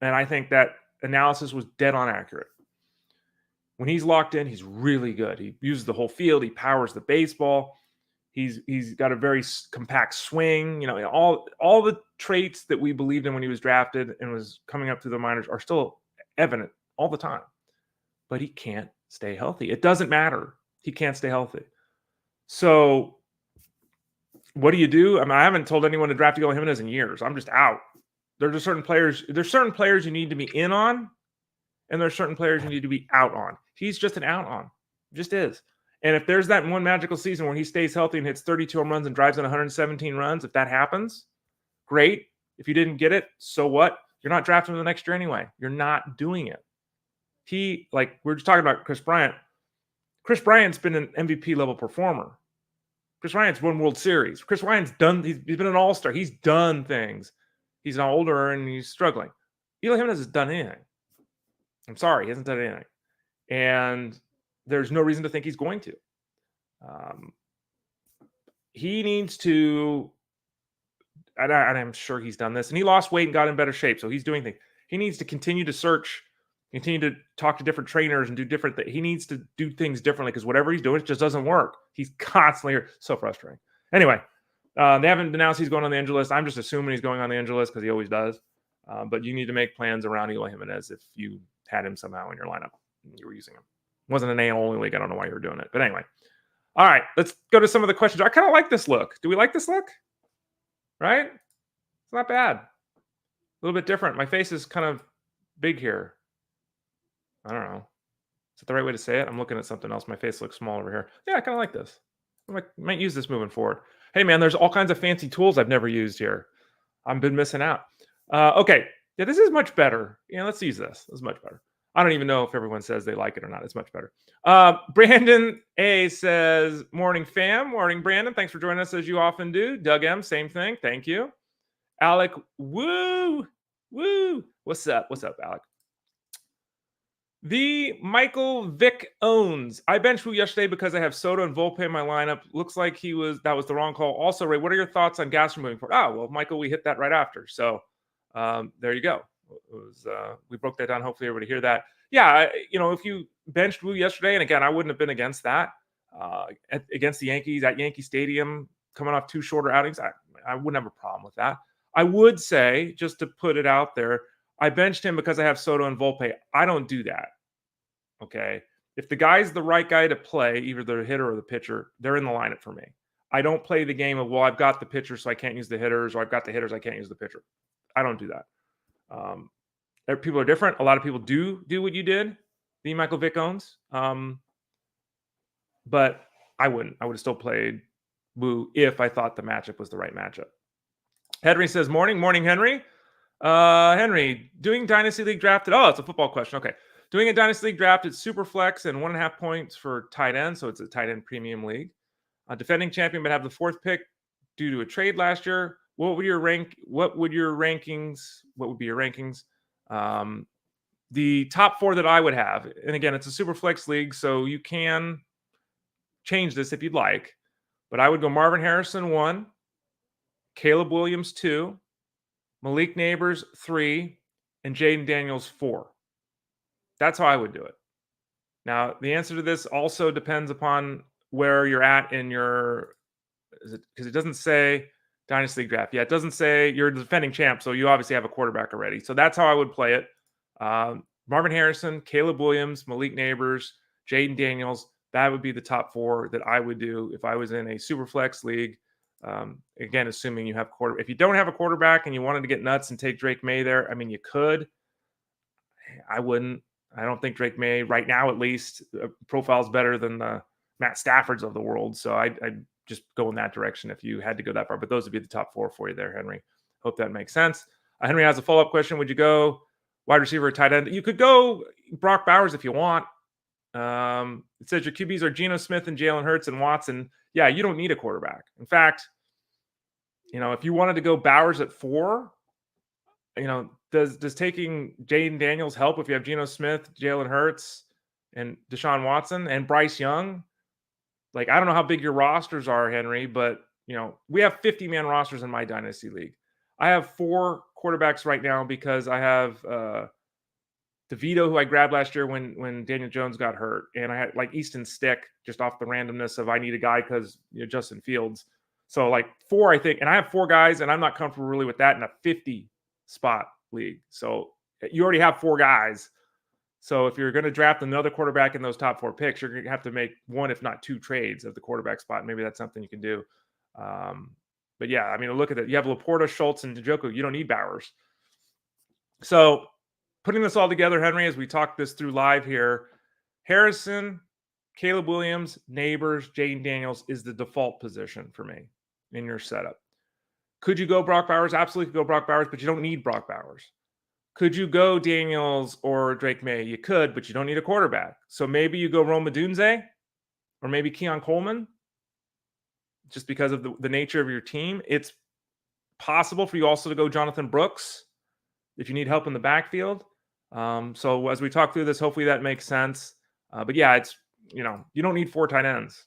And I think that analysis was dead on accurate. When he's locked in, he's really good. He uses the whole field. He powers the baseball. He's got a very compact swing. All the traits that we believed in when he was drafted and was coming up through the minors are still evident all the time. But he can't stay healthy. It doesn't matter. He can't stay healthy. So what do you do? I haven't told anyone to draft Eloy Jimenez in years. I'm just out. There's certain players you need to be in on, and there's certain players you need to be out on. He's just an out on. Just is. And if there's that one magical season where he stays healthy and hits 32 home runs and drives in 117 runs, if that happens, great. If you didn't get it, so what? You're not drafting him the next year anyway. You're not doing it. We're just talking about Kris Bryant. Kris Bryant's been an MVP level performer. Kris Bryant's won World Series. Kris Bryant's done. He's been an all-star. He's done things. He's now older and he's struggling. Eloy Jimenez has done anything. I'm sorry, he hasn't done anything. And there's no reason to think he's going to. He needs to, and I'm sure he's done this, and he lost weight and got in better shape, so he's doing things. He needs to continue to search, continue to talk to different trainers and do different things. He needs to do things differently because whatever he's doing, it just doesn't work. He's constantly so frustrating. Anyway, they haven't announced he's going on the injury list. I'm just assuming he's going on the injury list because he always does. But you need to make plans around Eloy Jimenez if you had him somehow in your lineup. You were using him. It wasn't an AL only league. I don't know why you were doing it. But anyway. All right. Let's go to some of the questions. I kind of like this look. Do we like this look? Right? It's not bad. A little bit different. My face is kind of big here. I don't know. Is that the right way to say it? I'm looking at something else. My face looks small over here. Yeah, I kind of like this. I might use this moving forward. Hey, man, there's all kinds of fancy tools I've never used here. I've been missing out. Okay. Yeah, this is much better. Yeah, let's use this. This is much better. I don't even know if everyone says they like it or not. It's much better. Brandon A says, morning fam. Morning, Brandon. Thanks for joining us as you often do. Doug M, same thing. Thank you. Alec, woo. What's up? What's up, Alec? The Michael Vick owns. I benched Wu yesterday because I have Soto and Volpe in my lineup. Looks like that was the wrong call. Also, Ray, what are your thoughts on Gasser moving forward? Oh, well, Michael, we hit that right after. So there you go. We broke that down. Hopefully everybody hear that. Yeah, if you benched Wu yesterday, and again, I wouldn't have been against that against the Yankees at Yankee Stadium, coming off 2 shorter outings, I wouldn't have a problem with that. I would say, just to put it out there, I benched him because I have Soto and Volpe. I don't do that. Okay. If the guy's the right guy to play, either the hitter or the pitcher, they're in the lineup for me. I don't play the game of, well, I've got the pitcher, so I can't use the hitters, or I've got the hitters, I can't use the pitcher. I don't do that. People are different. A lot of people do what you did, the Michael Vick owns. But I wouldn't. I would have still played Wu if I thought the matchup was the right matchup. Henry says, morning, Henry. Henry, doing Dynasty League drafted. Oh, it's a football question. Okay. Doing a Dynasty League draft at Superflex and 1.5 points for tight end. So it's a tight end premium league. Defending champion, but have the 4th pick due to a trade last year. What would be your rankings? The top 4 that I would have, and again, it's a Superflex league, so you can change this if you'd like, but I would go Marvin Harrison 1, Caleb Williams 2, Malik Neighbors 3, and Jaden Daniels 4. That's how I would do it. Now, the answer to this also depends upon where you're at in your, because it doesn't say Dynasty League draft. Yeah, it doesn't say you're the defending champ, so you obviously have a quarterback already. So that's how I would play it. Marvin Harrison, Caleb Williams, Malik Neighbors, Jaden Daniels. That would be the top 4 that I would do if I was in a Superflex league. Again, assuming you have If you don't have a quarterback and you wanted to get nuts and take Drake May there, I mean, you could. I wouldn't. I don't think Drake May, right now at least, profile's better than the Matt Staffords of the world. So I'd just go in that direction if you had to go that far. But those would be the top 4 for you there, Henry. Hope that makes sense. Henry has a follow-up question. Would you go wide receiver or tight end? You could go Brock Bowers if you want. It says your QBs are Geno Smith and Jalen Hurts and Watson. Yeah, you don't need a quarterback. In fact, if you wanted to go Bowers at 4, does taking Jaden Daniels help if you have Geno Smith, Jalen Hurts, and Deshaun Watson and Bryce Young? Like, I don't know how big your rosters are, Henry, but we have 50-man rosters in my Dynasty League. I have 4 quarterbacks right now because I have DeVito, who I grabbed last year when Daniel Jones got hurt. And I had like Easton Stick, just off the randomness of I need a guy because Justin Fields. So like 4, I think. And I have 4 guys, and I'm not comfortable really with that in a 50-spot league. So you already have 4 guys. So if you're going to draft another quarterback in those top 4 picks, you're going to have to make 1, if not 2 trades of the quarterback spot. Maybe that's something you can do. But yeah, I mean, look at it. You have Laporta, Schultz, and Njoku. You don't need Bowers. So putting this all together, Henry, as we talk this through live here, Harrison, Caleb Williams, Neighbors, Jaden Daniels is the default position for me in your setup. Could you go Brock Bowers? Absolutely go Brock Bowers, but you don't need Brock Bowers. Could you go Daniels or Drake May? You could, but you don't need a quarterback. So maybe you go Rome Odunze or maybe Keon Coleman just because of the nature of your team. It's possible for you also to go Jonathan Brooks if you need help in the backfield. So as we talk through this, hopefully that makes sense. But yeah, it's, you don't need 4 tight ends.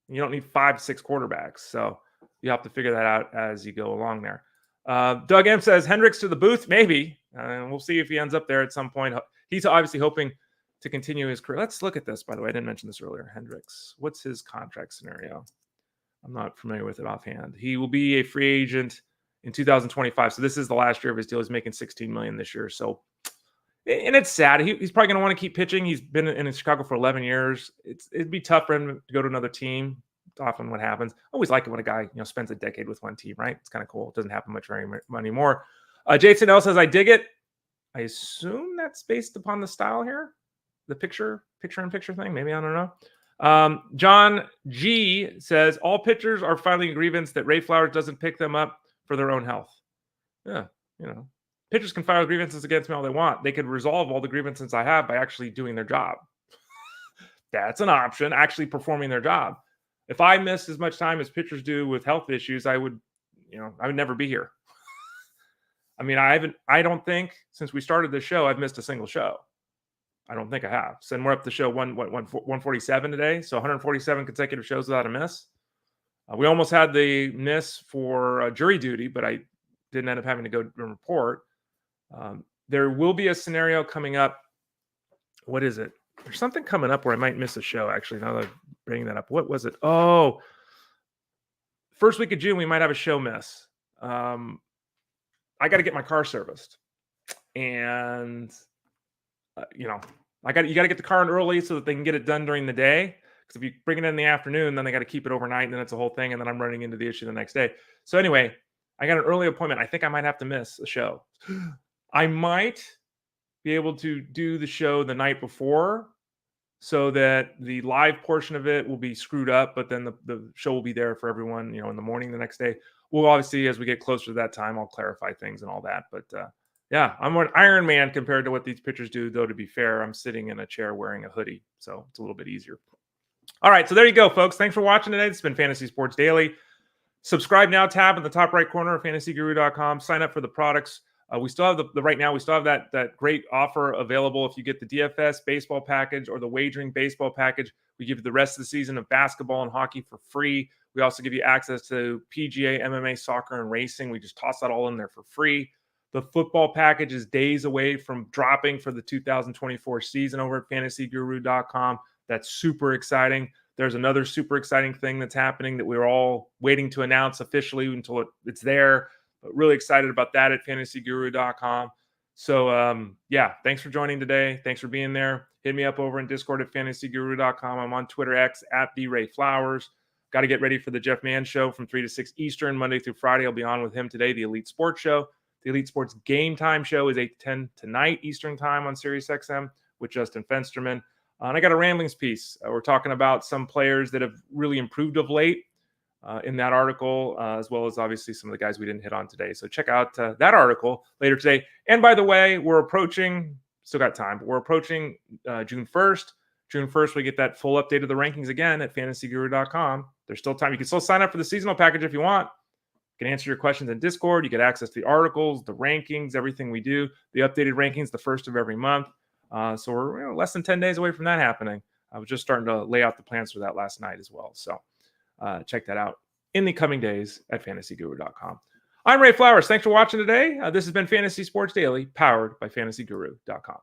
You don't need 5, 6 quarterbacks. So you have to figure that out as you go along there. Doug M says Hendricks to the booth. Maybe. We'll see if he ends up there at some point. He's obviously hoping to continue his career. Let's look at this, by the way. I didn't mention this earlier. Hendricks. What's his contract scenario? I'm not familiar with it offhand. He will be a free agent in 2025. So this is the last year of his deal. He's making $16 million this year. So, and it's sad. He's probably going to want to keep pitching. He's been in Chicago for 11 years. It'd be tough for him to go to another team. It's often what happens. I always like it when a guy, spends a decade with one team, right? It's kind of cool. It doesn't happen much anymore. Jason L says, I dig it. I assume that's based upon the style here. The picture-in-picture thing. Maybe, I don't know. John G says, all pitchers are filing a grievance that Ray Flowers doesn't pick them up for their own health. Yeah, pitchers can file grievances against me all they want. They could resolve all the grievances I have by actually doing their job. That's an option, actually performing their job. If I missed as much time as pitchers do with health issues, I would never be here. I mean, I don't think since we started this show, I've missed a single show. I don't think I have. So we're up to show 147 today. So 147 consecutive shows without a miss. We almost had the miss for jury duty, but I didn't end up having to go and report. There will be a scenario coming up. What is it? There's something coming up where I might miss a show, actually, now that I'm bringing that up. What was it? Oh, first week of June, we might have a show miss. I got to get my car serviced. And, you got to get the car in early so that they can get it done during the day. Because if you bring it in the afternoon, then they got to keep it overnight, and then it's a whole thing, and then I'm running into the issue the next day. So anyway, I got an early appointment. I think I might have to miss a show. I might be able to do the show the night before so that the live portion of it will be screwed up, but then the show will be there for everyone, in the morning the next day. We'll obviously, as we get closer to that time, I'll clarify things and all that. But yeah, I'm an Iron Man compared to what these pitchers do, though, to be fair. I'm sitting in a chair wearing a hoodie, so it's a little bit easier. All right, so there you go, folks. Thanks for watching today. This has been Fantasy Sports Daily. Subscribe now tab in the top right corner of fantasyguru.com. Sign up for the products. We still have right now, we still have that great offer available. If you get the DFS baseball package or the wagering baseball package, we give you the rest of the season of basketball and hockey for free. We also give you access to PGA, MMA, soccer, and racing. We just toss that all in there for free. The football package is days away from dropping for the 2024 season over at fantasyguru.com. That's super exciting. There's another super exciting thing that's happening that we're all waiting to announce officially until it's there. But really excited about that at fantasyguru.com. So, yeah, thanks for joining today. Thanks for being there. Hit me up over in Discord at fantasyguru.com. I'm on Twitter X at @TheRayFlowers. Got to get ready for the Jeff Mann Show from 3 to 6 Eastern, Monday through Friday. I'll be on with him today, the Elite Sports Show. The Elite Sports Game Time Show is 8 to 10 tonight Eastern Time on SiriusXM with Justin Fensterman. And I got a ramblings piece. We're talking about some players that have really improved of late. In that article, as well as obviously some of the guys we didn't hit on today. So check out that article later today. And by the way, we're approaching, still got time, but we're approaching June 1st. June 1st, we get that full update of the rankings again at fantasyguru.com. There's still time. You can still sign up for the seasonal package if you want. You can answer your questions in Discord. You get access to the articles, the rankings, everything we do. The updated rankings, the first of every month. So we're less than 10 days away from that happening. I was just starting to lay out the plans for that last night as well. So check that out in the coming days at fantasyguru.com. I'm Ray Flowers. Thanks for watching today. This has been Fantasy Sports Daily, powered by fantasyguru.com.